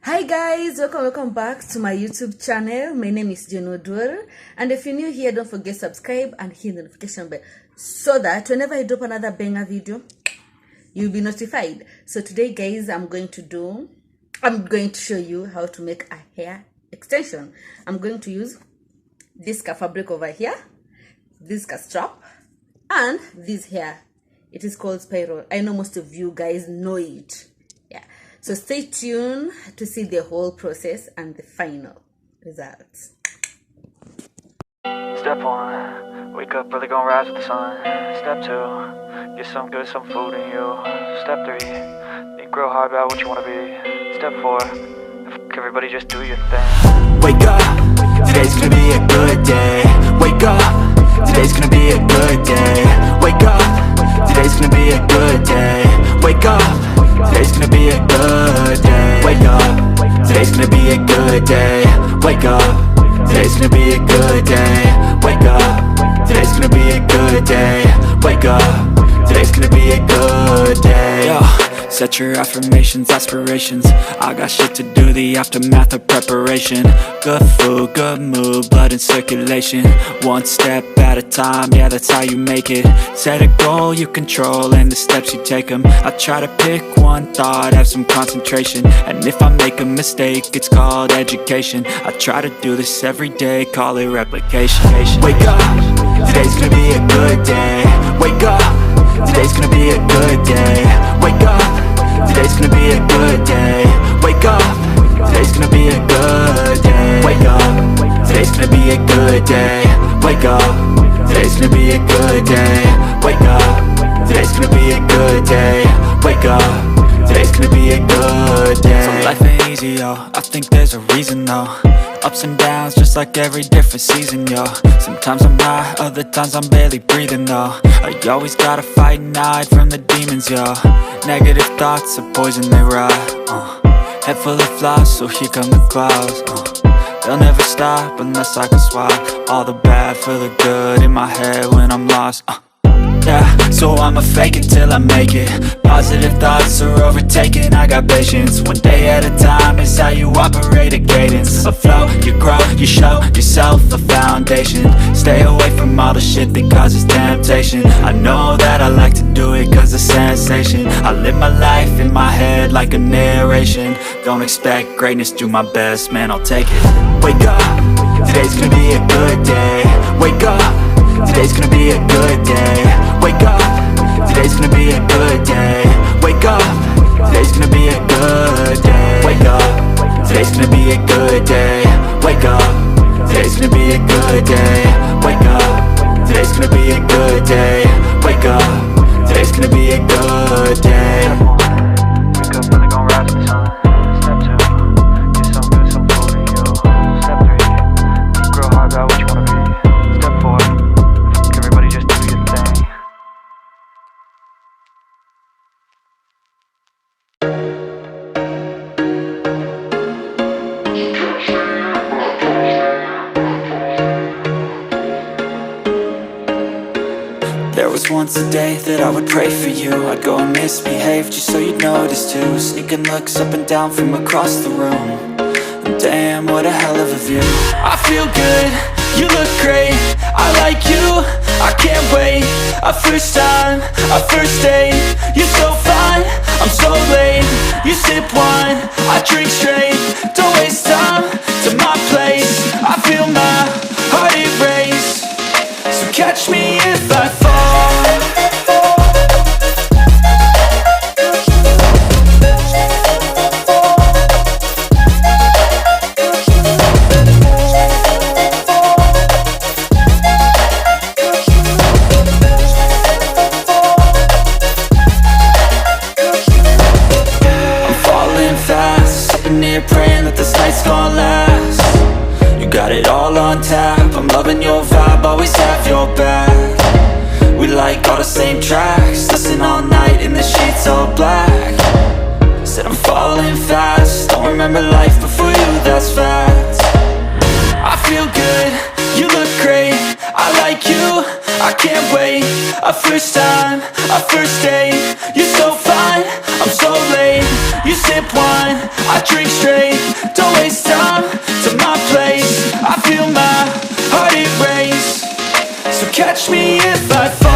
Hi guys, welcome back to my YouTube channel. My name is Jane Oduor, and if you're new here, don't forget subscribe and hit the notification bell so that whenever I drop another banger video, you'll be notified. So today guys, I'm going to show you how to make a hair extension. I'm going to use this fabric over here, this strap, and this hair. It is called spiral. I know most of you guys know it. Yeah, so stay tuned to see the whole process and the final results. Step 1, wake up early, gonna rise with the sun. Step 2, get some good, some food in you. Step 3, think real hard about what you wanna be. Step 4, everybody just do your thing. Wake up, today's gonna be a good day. Wake up, today's gonna be a good day. Wake up, today's gonna be a good day. Wake up, today's gonna be a good day. Wake up, today's gonna be a good day. Wake up, today's gonna be a good day. Wake up, today's gonna be a good day. Wake up, today's gonna be a good day. Yo, set your affirmations, aspirations. I got shit to do, the aftermath of preparation. Good food, good mood, blood in circulation. One step at a time, yeah, that's how you make it. Set a goal you control and the steps you take them. I try to pick one thought, have some concentration. And if I make a mistake, it's called education. I try to do this every day, call it replication. Wake up, today's gonna be a good day. Wake up, today's gonna be a good day. Wake up, today's gonna be a good day. Wake up, today's gonna be a good day. Wake up, today's gonna be a good day. Wake up, today's gonna be a good day. Wake up, today's gonna be a good day. Wake up, today's gonna be a good day. So life ain't easy, yo, I think there's a reason though. Ups and downs, just like every different season, yo. Sometimes I'm high, other times I'm barely breathing, though. I always gotta fight and hide from the demons, yo. Negative thoughts are poison, they rot. Head full of flies, so here come the clouds. They'll never stop unless I can swap all the bad for the good in my head when I'm lost. Yeah, so I'ma fake it till I make it. Positive thoughts are overtaken, I got patience. One day at a time is how you operate a cadence. A flow, you grow, you show yourself a foundation. Stay away from all the shit that causes temptation. I know that I like to do it cause it's sensation. I live my life in my head like a narration. Don't expect greatness, do my best, man, I'll take it. Wake up, today's gonna be a good day. Wake up, today's gonna be a good day. Wake up, today's gonna be a good day. Wake up, today's gonna be a good day. Wake up, today's gonna be a good day. Wake up, today's gonna be a good day. Wake up, today's gonna be a good day. Wake up, today's gonna be a good day. Wake up early, gonna rise with the sun. Step 2, get some good, some food in you. Step 3, think real hard about what you wanna be. Step 4, everybody just do your thing. There was once a day that I would pray for you. I'd go and misbehave just so you'd notice too. Sneaking looks up and down from across the room. And damn, what a hell of a view. I feel good, you look great, I like you, I can't wait. A first time, a first date, you're so fine, I'm so late. You sip wine, I drink straight. Don't waste time to my place. I feel my heart erase. So catch me if I fall. Praying that this night's gonna last. You got it all on tap, I'm loving your vibe, always have your back. We like all the same tracks, listen all night in the sheets all black. Said I'm falling fast, don't remember life before you, that's fact. I feel good, you look great, I like you, I can't wait. A first time, a first date, you're so fine, I'm so late. You sip wine, I drink straight. catch me if I fall.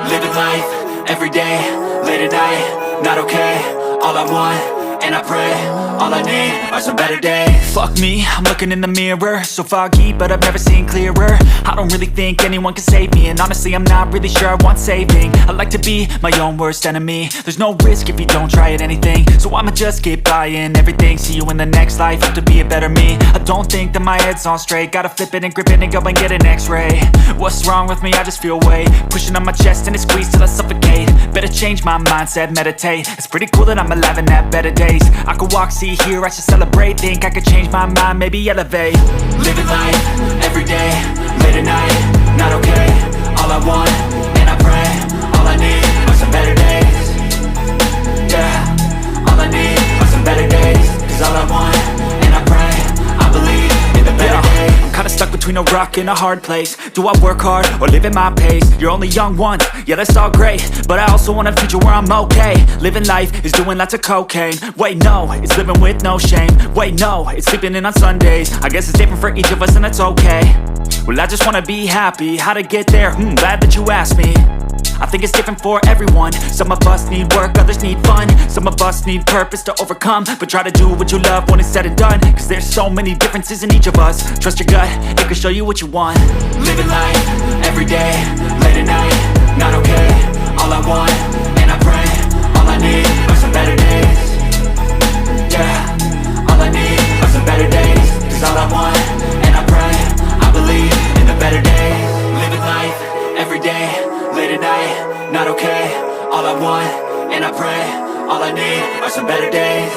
Living life, every day, late at night, not okay. All I want, and I pray, all I need are some better days. Fuck me, I'm looking in the mirror, so foggy, but I've never seen clearer. I don't really think anyone can save me, and honestly I'm not really sure I want saving. I like to be my own worst enemy. There's no risk if you don't try at anything, so I'ma just keep buying everything. See you in the next life, have to be a better me. I don't think that my head's on straight, gotta flip it and grip it and go and get an x-ray. What's wrong with me? I just feel weight pushing on my chest and it squeezes till I suffocate. Better change my mindset, meditate. It's pretty cool that I'm alive and have better days. I could walk, see, hear, I should celebrate. Think I could change my mind, maybe elevate. Living life, every day, late at night, not okay. All I want, and I pray, all I need are some better days. Yeah, all I need are some better days. Cause all I want, and I pray, I believe in the better days. I'm kinda stuck between a rock and a hard place. Do I work hard or live at my pace? You're only young once, yeah that's all great, but I also want a future where I'm okay. Living life is doing lots of cocaine. Wait no, it's living with no shame. Wait no, it's sleeping in on Sundays. I guess it's different for each of us and that's okay. Well I just wanna be happy, how to get there? Glad that you asked me. I think it's different for everyone. Some of us need work, others need fun. Some of us need purpose to overcome. But try to do what you love when it's said and done. Cause there's so many differences in each of us. Trust your gut, it can show you what you want. Living life, every day, late at night, not okay. All I want, and I pray, all I need are some better days. Yeah, all I need are some better days. Cause all I want, and I pray, I believe in the better days. Living life, every day, late at night, not okay. All I want, and I pray, all I need are some better days.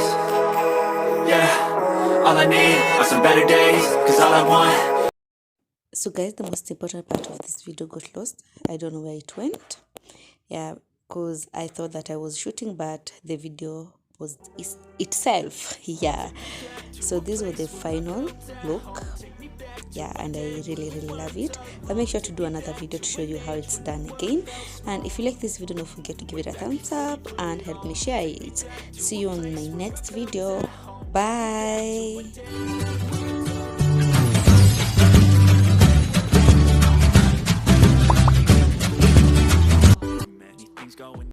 Yeah, all I need are some better days. Cause all I want. So guys, the most important part of this video got lost. I don't know where it went. Yeah, because I thought that I was shooting, but the video was itself. Yeah, so this was the final look. Yeah, and I really love it. I'll make sure to do another video to show you how it's done again. And if you like this video, don't forget to give it a thumbs up and help me share it. See you on my next video. Bye.